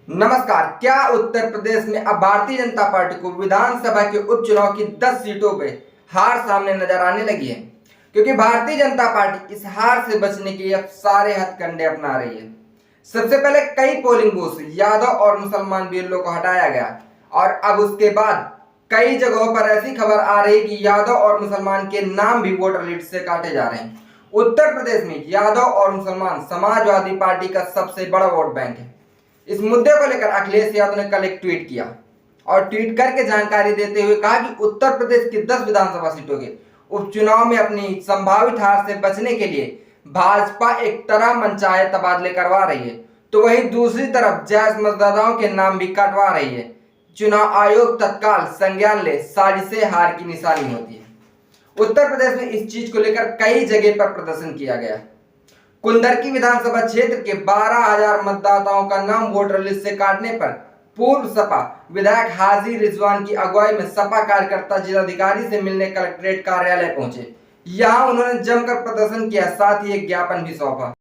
नमस्कार। क्या उत्तर प्रदेश में अब भारतीय जनता पार्टी को विधानसभा के उपचुनाव की 10 सीटों पे हार सामने नजर आने लगी है? क्योंकि भारतीय जनता पार्टी इस हार से बचने के लिए अब सारे हथकंडे अपना रही है। सबसे पहले कई पोलिंग बूथ यादव और मुसलमान बीएलओ को हटाया गया और अब उसके बाद कई जगहों पर ऐसी खबर आ रही है कि यादव और मुसलमान के नाम भी वोटर लिस्ट से काटे जा रहे हैं। उत्तर प्रदेश में यादव और मुसलमान समाजवादी पार्टी का सबसे बड़ा वोट बैंक है। इस मुद्दे को लेकर अखिलेश यादव ने कल एक ट्वीट किया और ट्वीट करके जानकारी देते हुए कहा कि उत्तर प्रदेश की 10 विधानसभा सीटों के उपचुनाव में अपनी संभावित हार से बचने के लिए भाजपा एक तरह मनचाहे तबादले करवा रही है, तो वहीं दूसरी तरफ जायज मतदाताओं के नाम भी कटवा रही है। चुनाव आयोग तत्काल संज्ञान ले, साजिशें हार की निशानी होती है। उत्तर प्रदेश में इस चीज को लेकर कई जगह पर प्रदर्शन किया गया। कुंदरकी विधानसभा क्षेत्र के 12,000 मतदाताओं का नाम वोटर लिस्ट से काटने पर पूर्व सपा विधायक हाजी रिजवान की अगुवाई में सपा कार्यकर्ता जिलाधिकारी से मिलने कलेक्ट्रेट कार्यालय पहुंचे। यहां उन्होंने जमकर प्रदर्शन किया, साथ ही एक ज्ञापन भी सौंपा।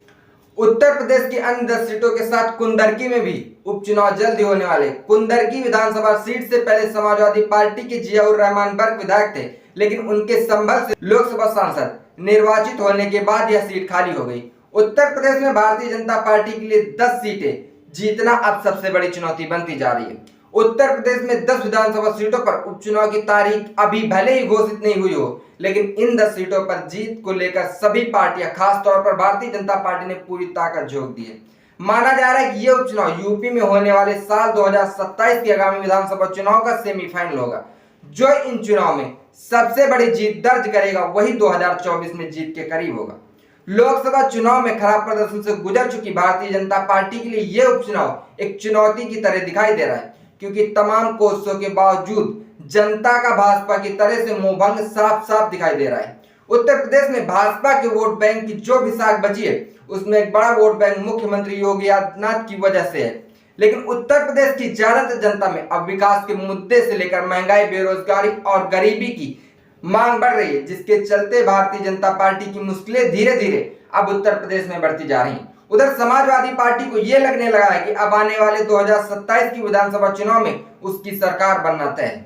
उत्तर प्रदेश की अन्य 10 सीटों के साथ कुंदरकी में भी उपचुनाव जल्द ही होने वाले। कुंदरकी विधानसभा सीट से पहले समाजवादी पार्टी के जियाउर रहमान बर्क विधायक थे, लेकिन उनके संभल से लोकसभा सांसद निर्वाचित होने के बाद यह सीट खाली हो गई। उत्तर प्रदेश में भारतीय जनता पार्टी के लिए 10 सीटें जीतना अब सबसे बड़ी चुनौती बनती जा रही है। उत्तर प्रदेश में 10 विधानसभा सीटों पर उपचुनाव की तारीख अभी भले ही घोषित नहीं हुई हो, लेकिन इन 10 सीटों पर जीत को लेकर सभी पार्टियां, खासतौर पर भारतीय जनता पार्टी ने पूरी ताकत झोंक दी है। माना जा रहा है कि यह उपचुनाव यूपी में होने वाले साल 2027 के आगामी विधानसभा चुनाव का सेमीफाइनल होगा। जो इन चुनाव में सबसे बड़ी जीत दर्ज करेगा वही 2024 में जीत के करीब होगा। लोकसभा चुनाव में खराब प्रदर्शन से गुजर चुकी भारतीय जनता पार्टी के लिए यह उपचुनाव एक चुनौती की तरह दिखाई दे रहा है, क्योंकि तमाम कोशिशों के बावजूद जनता का भाजपा की तरह से मोहभंग साफ साफ दिखाई दे रहा है। उत्तर प्रदेश में भाजपा के वोट बैंक की जो भी साख बची है, उसमें एक बड़ा वोट बैंक मुख्यमंत्री योगी आदित्यनाथ की वजह से है। लेकिन उत्तर प्रदेश की ज्यादातर जनता में अब विकास के मुद्दे से लेकर महंगाई, बेरोजगारी और गरीबी की मांग बढ़ रही है, जिसके चलते भारतीय जनता पार्टी की मुश्किलें धीरे धीरे अब उत्तर प्रदेश में बढ़ती जा रही हैं। उधर समाजवादी पार्टी को यह लगने लगा है कि अब आने वाले 2027 की विधानसभा चुनाव में उसकी सरकार बनना तय है।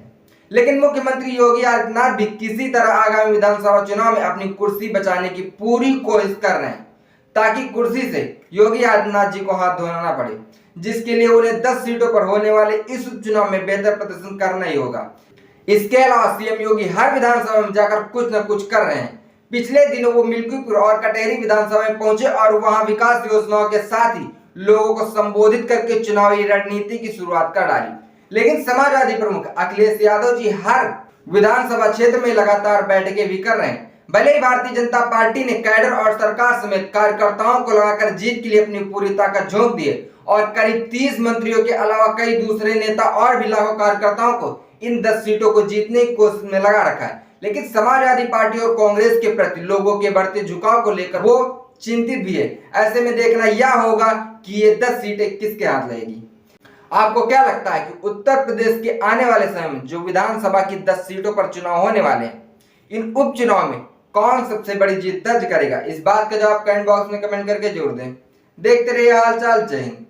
लेकिन मुख्यमंत्री योगी आदित्यनाथ भी किसी तरह आगामी विधानसभा चुनाव में अपनी कुर्सी बचाने की पूरी कोशिश कर रहे हैं, ताकि कुर्सी से योगी आदित्यनाथ जी को हाथ धोना ना पड़े, जिसके लिए उन्हें 10 सीटों पर होने वाले इस उपचुनाव में बेहतर प्रदर्शन करना ही होगा। इसके अलावा सीएम योगी हर विधानसभा में जाकर कुछ न कुछ कर रहे हैं। पिछले दिनों वो मिल्कीपुर और कटेरी विधानसभा में पहुंचे और वहां विकास योजनाओं के साथ ही लोगों को संबोधित करके चुनावी रणनीति की शुरुआत कर डाली। लेकिन समाजवादी प्रमुख अखिलेश यादव जी हर विधानसभा क्षेत्र में लगातार बैठकें भी कर रहे हैं। भले ही भारतीय जनता पार्टी ने कैडर और सरकार समेत कार्यकर्ताओं को लगाकर जीत के लिए अपनी पूरी ताकत झोंक दी है और करीब 30 मंत्रियों के अलावा कई दूसरे नेता और भी लाखों कार्यकर्ताओं को इन 10 सीटों को जीतने की कोशिश में लगा रखा है, लेकिन समाजवादी पार्टी और कांग्रेस के प्रति लोगों के बढ़ते झुकाव को लेकर वो चिंतित भी है। ऐसे में देखना यह होगा कि ये 10 सीटें किसके हाथ लगेगी। आपको क्या लगता है कि उत्तर प्रदेश के आने वाले समय में जो विधानसभा की 10 सीटों पर चुनाव होने वाले हैं, इन उपचुनाव में कौन सबसे बड़ी जीत दर्ज करेगा? इस बात का जवाब कमेंट बॉक्स में कमेंट करके जरूर दें। देखते रहिए हालचाल। जय हिंद।